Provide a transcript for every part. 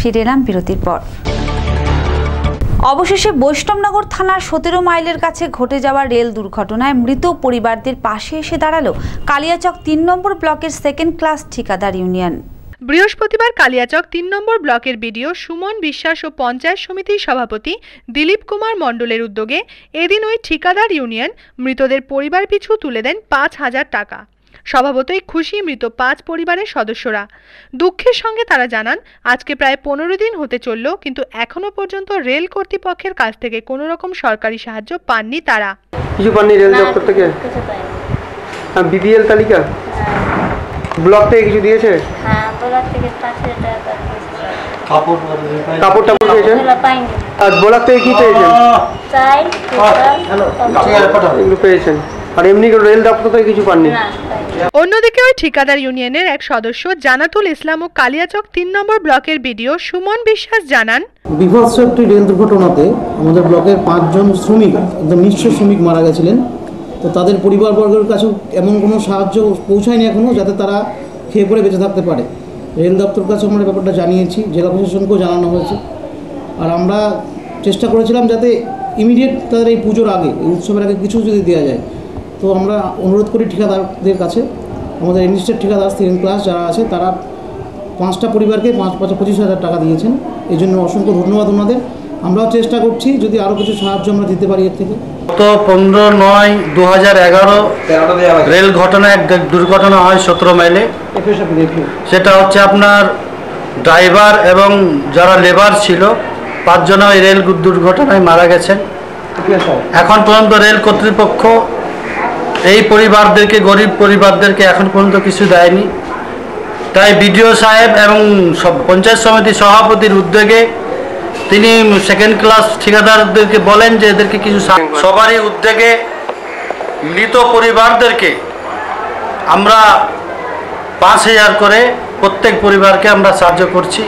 ফিরে এলাম বিরতির পর। অবশেষে বৈষ্ণবনগর থানার 17 মাইলের কাছে ঘটে যাওয়া রেল দুর্ঘটনায় মৃত পরিবারদের পাশে এসে দাঁড়ালো কালিয়াচক 3 নম্বর ব্লকের সেকেন্ড ক্লাস ঠিকাদার ইউনিয়ন। বৃহস্পতিবার কালিয়াচক 3 নম্বর ব্লকের বিডিও সুমন বিশ্বাস ও পঞ্চায়েত সমিতির সভাপতি দিলীপ কুমার মণ্ডলের উদ্যোগে এদিন ওই ঠিকাদার ইউনিয়ন মৃতদের পরিবার পিছু তুলে দেন 5,000 টাকা। স্বভাবতই খুশি মৃত 5 পরিবারের সদস্যরা। দুঃখের সঙ্গে তারা জানান, আজকে প্রায় 15 দিন হতে চলল, কিন্তু এখনো পর্যন্ত রেল কর্তৃপক্ষের কাছ থেকে কোনো রকম সরকারি সাহায্য পাননি তারা। কিছু পাননি রেল দপ্তর থেকে? বিপিএল তালিকা ব্লক থেকে কিছু দিয়েছে? হ্যাঁ, ব্লক থেকে 5,000 টাকা দিয়েছে। কাপড় পেয়েছেন? আর ব্লক থেকে কি পেয়েছেন? চাই এগুলো পেয়েছেন, আর এমনি রেল দপ্তর থেকে কিছু পাননি? অন্যদিকে ওই ঠিকাদার ইউনিয়নের এক সদস্য জানাতুল ইসলাম ও কালিয়াচক 3 নম্বর ব্লকের বিডিও সুমন বিশ্বাস জানান, বিভৎস একটি রেল দুর্ঘটনাতে আমাদের ব্লকের 5 জন শ্রমিক, একদম নিঃস্ব শ্রমিক মারা গেছিলেন। তো তাদের পরিবারবর্গের কাছেও এমন কোনো সাহায্য পৌঁছায়নি এখনও, যাতে তারা খেয়ে পড়ে বেঁচে থাকতে পারে। রেল দপ্তরের কাছে আমরা ব্যাপারটা জানিয়েছি, জেলা প্রশাসনকেও জানানো হয়েছে। আর আমরা চেষ্টা করেছিলাম যাতে ইমিডিয়েট তাদের এই পুজোর আগে, এই উৎসবের আগে কিছু যদি দেওয়া যায়। তো আমরা অনুরোধ করি ঠিকাদারদের কাছে, আমাদের ইনস্টেড ঠিকাদার সেকেন্ড ক্লাস যারা আছে তারা 5টা পরিবারকে 25,000 টাকা দিয়েছেন। এই জন্য অসংখ্য ধন্যবাদ ওনাদের। আমরাও চেষ্টা করছি যদি আরও কিছু সাহায্য আমরা দিতে পারি এর থেকে। গত 15/9/2011 রেল ঘটনায় এক দুর্ঘটনা হয় 17 মাইলে। সেটা হচ্ছে আপনার ড্রাইভার এবং যারা লেবার ছিল 5 জন ওই রেল দুর্ঘটনায় মারা গেছেন। এখন পর্যন্ত রেল কর্তৃপক্ষ এই পরিবারদেরকে, গরিব পরিবারদেরকে এখন পর্যন্ত কিছু দেয়নি। তাই বিডিও সাহেব এবং পঞ্চায়েত সমিতির সভাপতির উদ্যোগে তিনি সেকেন্ড ক্লাস ঠিকাদারদেরকে বলেন যে এদেরকে কিছু, সবারই উদ্যোগে মৃত পরিবারদেরকে আমরা 5,000 করে প্রত্যেক পরিবারকে আমরা সাহায্য করছি।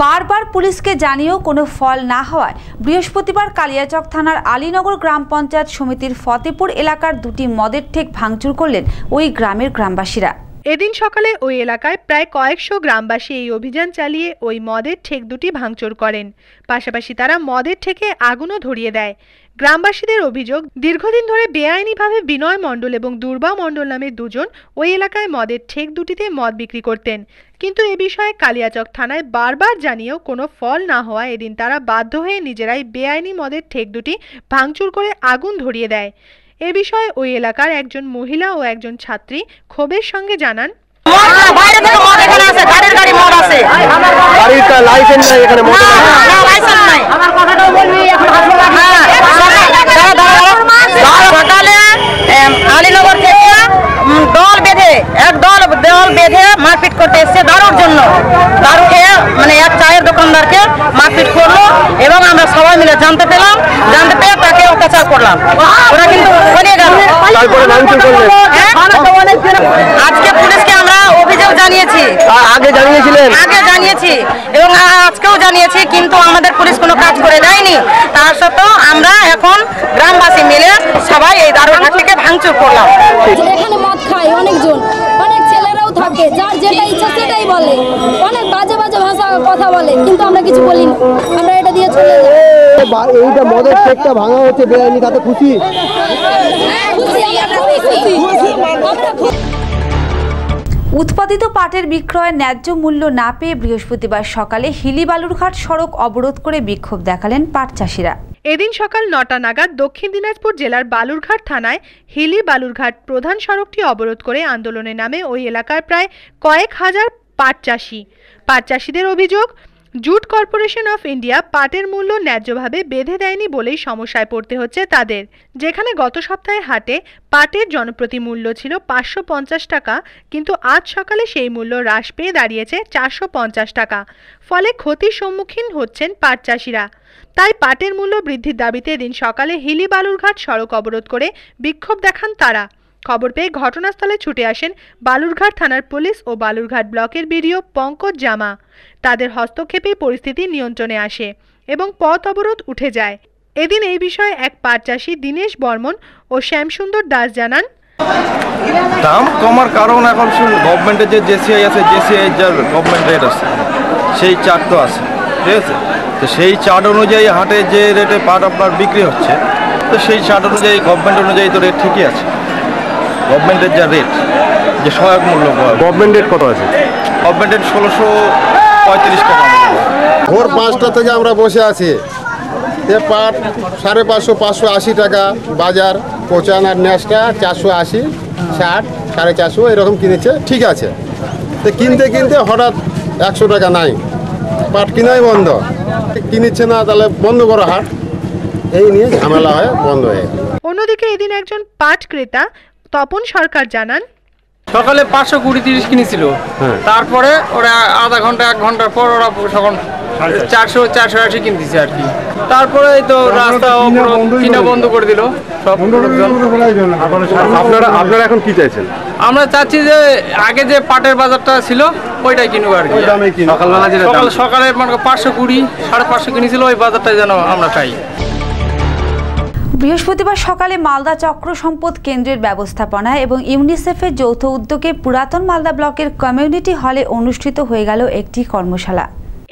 বারবার পুলিশকে জানিয়েও কোনো ফল না হওয়ায় বৃহস্পতিবার কালিয়াচক থানার আলীনগর গ্রাম পঞ্চায়েত সমিতির ফতেপুর এলাকার 2টি মদের ঠেক ভাঙচুর করলেন ওই গ্রামের গ্রামবাসীরা। এদিন সকালে ওই এলাকায় প্রায় কয়েকশো গ্রামবাসী এই অভিযান চালিয়ে ওই মদের ঠেক 2টি ভাঙচুর করেন। পাশাপাশি তারা মদের ঠেকে আগুনও ধরিয়ে দেয়। গ্রামবাসীদের অভিযোগ, দীর্ঘদিন ধরে বেআইনিভাবে বিনয় মণ্ডল এবং দুর্বা মণ্ডল নামে 2 জন ওই এলাকায় মদের ঠেক 2টিতে মদ বিক্রি করতেন। কিন্তু এ বিষয়ে কালিয়াচক থানায় বারবার জানিয়েও কোনো ফল না হওয়ায় এদিন তারা বাধ্য হয়ে নিজেরাই বেআইনি মদের ঠেক 2টি ভাঙচুর করে আগুন ধরিয়ে দেয়। এ বিষয়ে ওই এলাকার একজন মহিলা ও একজন ছাত্রী ক্ষোভের সঙ্গে জানান, আলীনগর থেকে দল বেঁধে মারপিট করতে এসছে দারুর জন্য। দারু খেয়ে মানে এক চায়ের দোকানদারকে মারপিট করলো এবং আমরা সবাই মিলে জানতে পেলাম। জানতে পেয়ে তাকে অত্যাচার করলাম। ওরা কিন্তু পালিয়ে গেল। আজকে পুলিশকে আমরা অভিযোগ জানিয়েছি। আগে জানিয়েছিলেন? আগে জানিয়েছি এবং আজকেও জানিয়েছি, কিন্তু আমাদের পুলিশ কোনো কাজ করে দেয়নি। তার সত্ত্বেও আমরা এখন গ্রামবাসী মিলে সবাই এই দারুর থেকে ভাঙচুর করলাম। এখানে মদ খায় অনেকজন, অনেক ছেলেরাও থাকে, যার যেটা ইচ্ছা সেটাই বলে, অনেক বাজে বাজে ভাষা কথা বলে, কিন্তু আমরা কিছু বলি না, আমরা এটা দিয়ে চলে যাই। এইটা মদের ঠেকটা ভাঙা হচ্ছে বেআইনি, তাতে খুশি? উৎপাদিত পাটের বিক্রয়ের ন্যায্য মূল্য না পেয়ে বৃহস্পতিবার সকালে হিলি বালুরঘাট সড়ক অবরোধ করে বিক্ষোভ দেখালেন পাট চাষিরা। এদিন সকাল 9টা নাগাদ দক্ষিণ দিনাজপুর জেলার বালুরঘাট থানায় হিলি বালুরঘাট প্রধান সড়কটি অবরোধ করে আন্দোলনে নামে ওই এলাকার প্রায় কয়েক হাজার পাট চাষিদের অভিযোগ, জুট কর্পোরেশন অফ ইন্ডিয়া পাটের মূল্য ন্যায্যভাবে বেঁধে দেয়নি বলেই সমস্যায় পড়তে হচ্ছে তাদের। যেখানে গত সপ্তাহে হাটে পাটের জনপ্রতি মূল্য ছিল 550 টাকা, কিন্তু আজ সকালে সেই মূল্য হ্রাস পেয়ে দাঁড়িয়েছে 450 টাকা। ফলে ক্ষতির সম্মুখীন হচ্ছেন পাট চাষিরা। তাই পাটের মূল্য বৃদ্ধির দাবিতে এদিন সকালে হিলি বালুরঘাট সড়ক অবরোধ করে বিক্ষোভ দেখান তারা। খবর পেয়ে ঘটনাস্থলে ছুটে আসেন বালুরঘাট থানার পুলিশ ও বালুরঘাট ব্লকের বিডিও পঙ্কজ জামা। তাদের হস্তক্ষেপে পরিস্থিতি নিয়ন্ত্রণে আসে এবং পথ অবরোধ উঠে যায়। এদিন এই বিষয়ে এক পাট চাষী দীনেশ বর্মন ও শ্যামসুন্দর দাস জানান, দাম কমার কারণ এখন গভর্নমেন্টের যে জেসিআই আছে, জেসিআই যার গভর্নমেন্ট রেট আছে সেই চার্ট তো আছে, ঠিক আছে। তো সেই চার্ট অনুযায়ী হাটে যে রেটে পাট আপনার বিক্রি হচ্ছে, তো সেই চার্ট অনুযায়ী গভর্নমেন্ট অনুযায়ী তো রেট ঠিকই আছে। গভর্নমেন্টের যা রেট, যে সহায়ক মূল্য, গভর্নমেন্ট রেট কত আছে? গভর্নমেন্ট রেট 1635 টাকা। ভোর 5টা থেকে আমরা বসে আছি, এ পাট 550, 580 টাকা বাজার, কোচান আর ন্যাসটা 480, 60, 450 এরকম কিনেছে, ঠিক আছে। তো কিনতে কিনতে হঠাৎ 100 টাকা নাই, পাট কিনাই বন্ধ, কিনিচ্ছে না, তাহলে বন্ধ করো হাট, এই নিয়ে ঝামেলা হয়, বন্ধ হয়ে গেল। অন্যদিকে এদিন একজন পাট ক্রেতা তপন সরকার জানান, সকালে 520-30 কিনেছিল, তারপরে ওরা আধা ঘন্টা 1 ঘন্টার পর ওরা তখন 400-480 কিনতেছে আর কি। তারপরে তো রাস্তা কিনা বন্ধ করে দিল সব। আপনারা এখন কি চাইছেন? আমরা চাচ্ছি যে আগে যে পাটের বাজারটা ছিল ওইটাই কিনুক আর কি। সকালে মানে 520, 550 কিনেছিল, ওই বাজারটা যেন আমরা পাই। বৃহস্পতিবার সকালে মালদা চক্র সম্পদ কেন্দ্রের ব্যবস্থাপনায় এবং ইউনিসেফের যৌথ উদ্যোগে পুরাতন মালদা ব্লকের কমিউনিটি হলে অনুষ্ঠিত হয়ে গেল একটি কর্মশালা।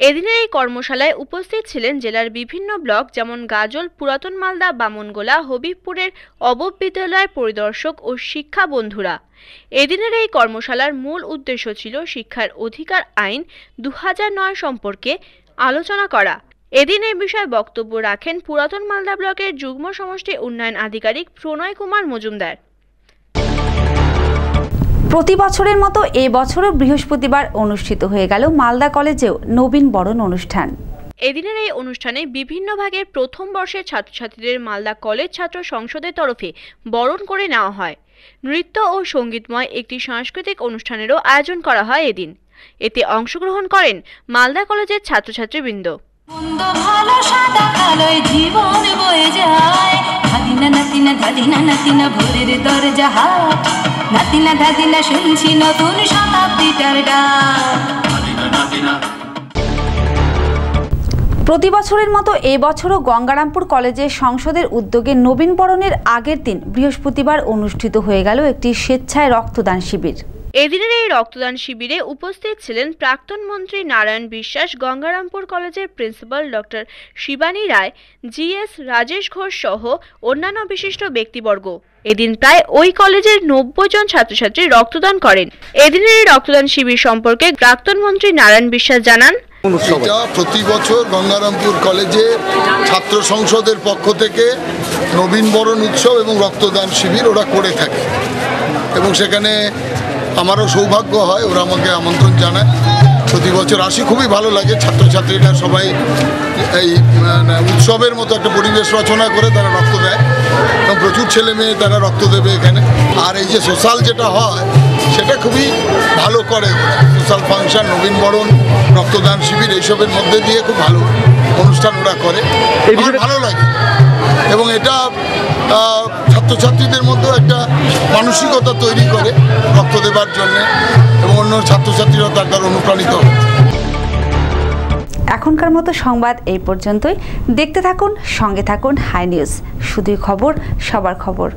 এদিনের এই কর্মশালায় উপস্থিত ছিলেন জেলার বিভিন্ন ব্লক যেমন গাজল, পুরাতন মালদা, বামনগোলা, হবিবপুরের অবব বিদ্যালয় পরিদর্শক ও শিক্ষা বন্ধুরা। এদিনের এই কর্মশালার মূল উদ্দেশ্য ছিল শিক্ষার অধিকার আইন 2009 সম্পর্কে আলোচনা করা। এদিন এই বিষয়ে বক্তব্য রাখেন পুরাতন মালদা ব্লকের যুগ্ম সমষ্টি উন্নয়ন আধিকারিক প্রণয় কুমার মজুমদার। প্রতি বছরের মতো এই বছরও বৃহস্পতিবার অনুষ্ঠিত হয়ে গেল মালদা কলেজেও নবীন বরণ অনুষ্ঠান। এদিনের এই অনুষ্ঠানে বিভিন্ন ভাগের প্রথম বর্ষের ছাত্রছাত্রীদের মালদা কলেজ ছাত্র সংসদের তরফে বরণ করে নেওয়া হয়। নৃত্য ও সঙ্গীতময় একটি সাংস্কৃতিক অনুষ্ঠানেরও আয়োজন করা হয় এদিন। এতে অংশগ্রহণ করেন মালদা কলেজের ছাত্রছাত্রীবৃন্দ। প্রতি বছরের মতো এই বছরও গঙ্গারামপুর কলেজের সংসদের উদ্যোগে নবীন বরণের আগের দিন বৃহস্পতিবার অনুষ্ঠিত হয়ে গেল একটি স্বেচ্ছায় রক্তদান শিবির। এদিনের এই রক্তদান শিবিরে উপস্থিত ছিলেন প্রাক্তন মন্ত্রী নারায়ণ বিশ্বাস, গঙ্গারামপুর কলেজের প্রিন্সিপাল ডক্টর শিবানী রায়, জিএস রাজেশ ঘোষ সহ অন্যান্য বিশিষ্ট ব্যক্তিবর্গ। এদিন প্রায় ওই কলেজের 90 জন ছাত্রছাত্রী রক্তদান করেন। এদিনের এই রক্তদান শিবির সম্পর্কে প্রাক্তন মন্ত্রী নারায়ণ বিশ্বাস জানান, এটা প্রতি বছর গঙ্গারামপুর কলেজে ছাত্র সংসদের পক্ষ থেকে নবীন বরণ উৎসব এবং রক্তদান শিবির ওরা করে থাকে, এবং সেখানে আমারও সৌভাগ্য হয়, ওরা আমাকে আমন্ত্রণ জানায়। প্রতি বছর আসি, খুবই ভালো লাগে। ছাত্রছাত্রীরা সবাই এই উৎসবের মতো একটা পরিবেশ রচনা করে তারা রক্ত দেয়, এবং প্রচুর ছেলে মেয়ে তারা রক্ত দেবে এখানে। আর এই যে সোশ্যাল যেটা হয় সেটা খুবই ভালো করে ওরা, সোশ্যাল ফাংশন, নবীন বরণ, রক্তদান শিবির, এইসবের মধ্যে দিয়ে খুব ভালো অনুষ্ঠান ওরা করে, আমার ভালো লাগে। এবং এটা ছাত্রছাত্রীদের মধ্যেও একটা মানসিকতা তৈরি করে রক্ত দেবার জন্য, এবং অন্য ছাত্রছাত্রীরা তার দ্বারা অনুপ্রাণিত হচ্ছে। এখনকার মতো সংবাদ এই পর্যন্তই। দেখতে থাকুন, সঙ্গে থাকুন হাই নিউজ, শুধুই খবর, সবার খবর।